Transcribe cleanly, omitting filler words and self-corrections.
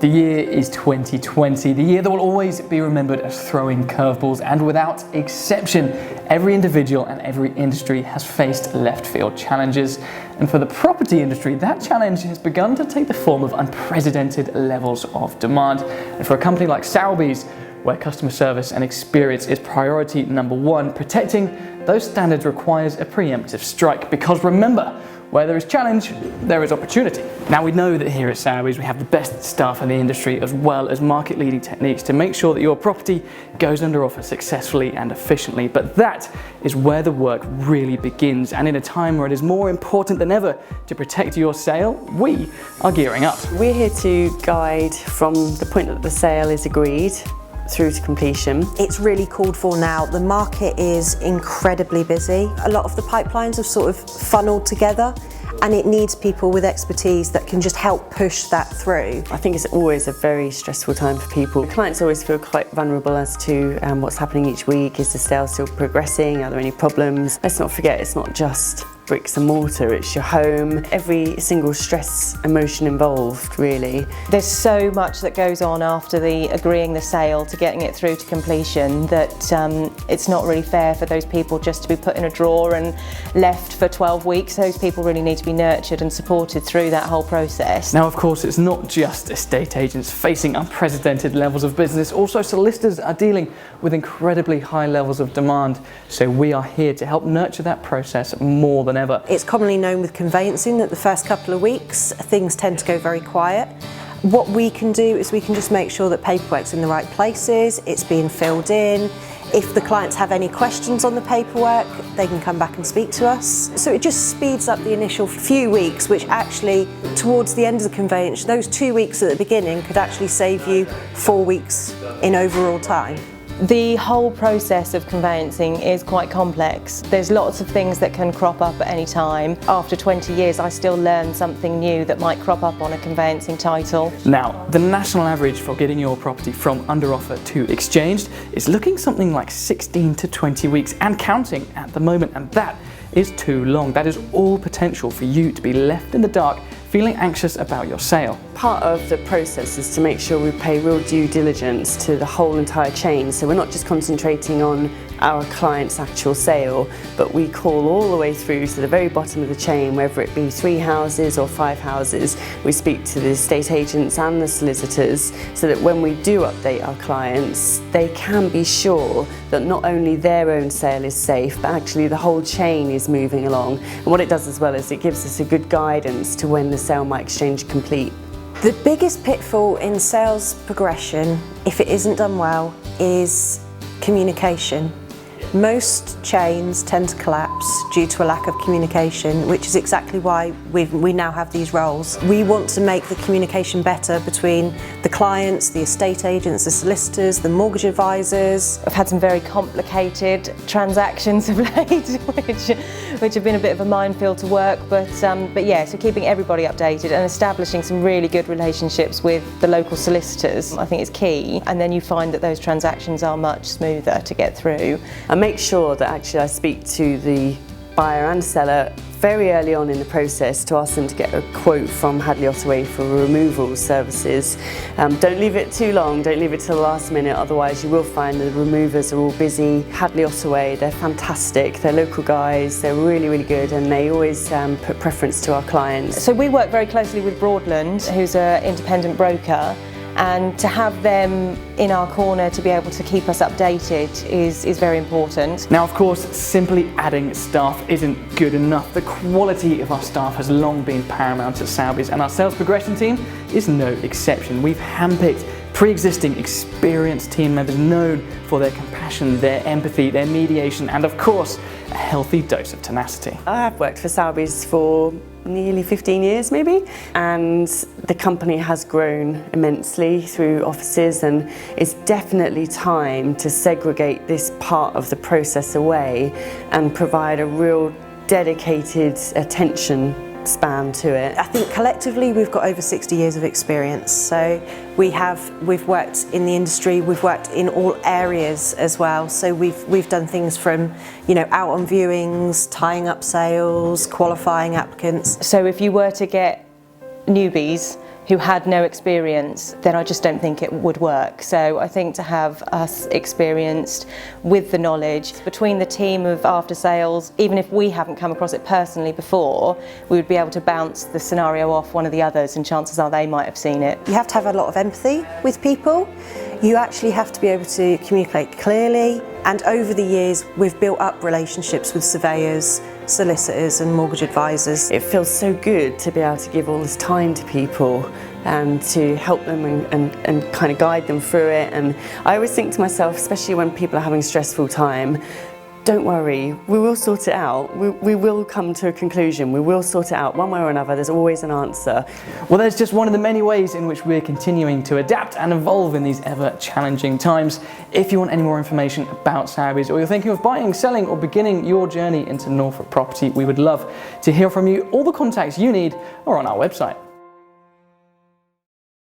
The year is 2020, the year that will always be remembered as throwing curveballs, and without exception, every individual and every industry has faced left field challenges. And for the property industry, that challenge has begun to take the form of unprecedented levels of demand. And for a company like Soweby's, where customer service and experience is priority number one, protecting those standards requires a preemptive strike, because remember, where there is challenge, there is opportunity. Now, we know that here at Soweby's we have the best staff in the industry, as well as market-leading techniques to make sure that your property goes under offer successfully and efficiently. But that is where the work really begins. And in a time where it is more important than ever to protect your sale, we are gearing up. We're here to guide from the point that the sale is agreed through to completion. It's really called for now. The market is incredibly busy. A lot of the pipelines have sort of funneled together, and it needs people with expertise that can just help push that through. I think it's always a very stressful time for people. Clients always feel quite vulnerable as to what's happening each week. Is the sale still progressing? Are there any problems? Let's not forget, it's not just bricks and mortar, it's your home, every single stress emotion involved, really. There's so much that goes on after agreeing the sale to getting it through to completion that it's not really fair for those people just to be put in a drawer and left for 12 weeks. Those people really need to be nurtured and supported through that whole process. Now, of course, it's not just estate agents facing unprecedented levels of business. Also, solicitors are dealing with incredibly high levels of demand. So we are here to help nurture that process more than ever. It's commonly known with conveyancing that the first couple of weeks things tend to go very quiet. What we can do is we can just make sure that paperwork's in the right places, it's being filled in. If the clients have any questions on the paperwork, they can come back and speak to us. So it just speeds up the initial few weeks, which actually, towards the end of the conveyance, those 2 weeks at the beginning could actually save you 4 weeks in overall time. The whole process of conveyancing is quite complex. There's lots of things that can crop up at any time. After 20 years, I still learn something new that might crop up on a conveyancing title. Now, the national average for getting your property from under offer to exchanged is looking something like 16 to 20 weeks and counting at the moment, and that is too long. That is all potential for you to be left in the dark, feeling anxious about your sale. Part of the process is to make sure we pay real due diligence to the whole entire chain. So we're not just concentrating on our client's actual sale, but we call all the way through to the very bottom of the chain, whether it be 3 houses or 5 houses. We speak to the estate agents and the solicitors so that when we do update our clients, they can be sure that not only their own sale is safe, but actually the whole chain is moving along. And what it does as well is it gives us a good guidance to when the sale might exchange complete. The biggest pitfall in sales progression, if it isn't done well, is communication. Most chains tend to collapse due to a lack of communication, which is exactly why we now have these roles. We want to make the communication better between the clients, the estate agents, the solicitors, the mortgage advisors. I've had some very complicated transactions of late, which have been a bit of a minefield to work, but yeah, so keeping everybody updated and establishing some really good relationships with the local solicitors, I think is key. And then you find that those transactions are much smoother to get through. I make sure that actually I speak to the buyer and seller very early on in the process to ask them to get a quote from Hadley Ottaway for removal services. Don't leave it too long, don't leave it till the last minute, otherwise you will find that the removers are all busy. Hadley Ottaway, they're fantastic, they're local guys, they're really, really good, and they always put preference to our clients. So we work very closely with Broadland, who's an independent broker, and to have them in our corner to be able to keep us updated is very important. Now, of course, simply adding staff isn't good enough. The quality of our staff has long been paramount at Soweby's, and our sales progression team is no exception. We've handpicked pre-existing experienced team members known for their compassion, their empathy, their mediation, and of course, a healthy dose of tenacity. I've worked for Soweby's for nearly 15 years maybe, and the company has grown immensely through offices, and it's definitely time to segregate this part of the process away and provide a real dedicated attention span to it. I think collectively we've got over 60 years of experience, so we've worked in the industry, we've worked in all areas as well, so we've done things from, you know, out on viewings, tying up sales, qualifying applicants. So if you were to get newbies who had no experience, then I just don't think it would work. So I think to have us experienced with the knowledge between the team of after sales, even if we haven't come across it personally before, we would be able to bounce the scenario off one of the others, and chances are they might have seen it. You have to have a lot of empathy with people. You actually have to be able to communicate clearly, and over the years we've built up relationships with surveyors, solicitors and mortgage advisors. It feels so good to be able to give all this time to people and to help them and kind of guide them through it. And I always think to myself, especially when people are having a stressful time, don't worry, we will sort it out. We will come to a conclusion. We will sort it out one way or another. There's always an answer. Well, there's just one of the many ways in which we're continuing to adapt and evolve in these ever challenging times. If you want any more information about Soweby's, or you're thinking of buying, selling or beginning your journey into Norfolk property, we would love to hear from you. All the contacts you need are on our website.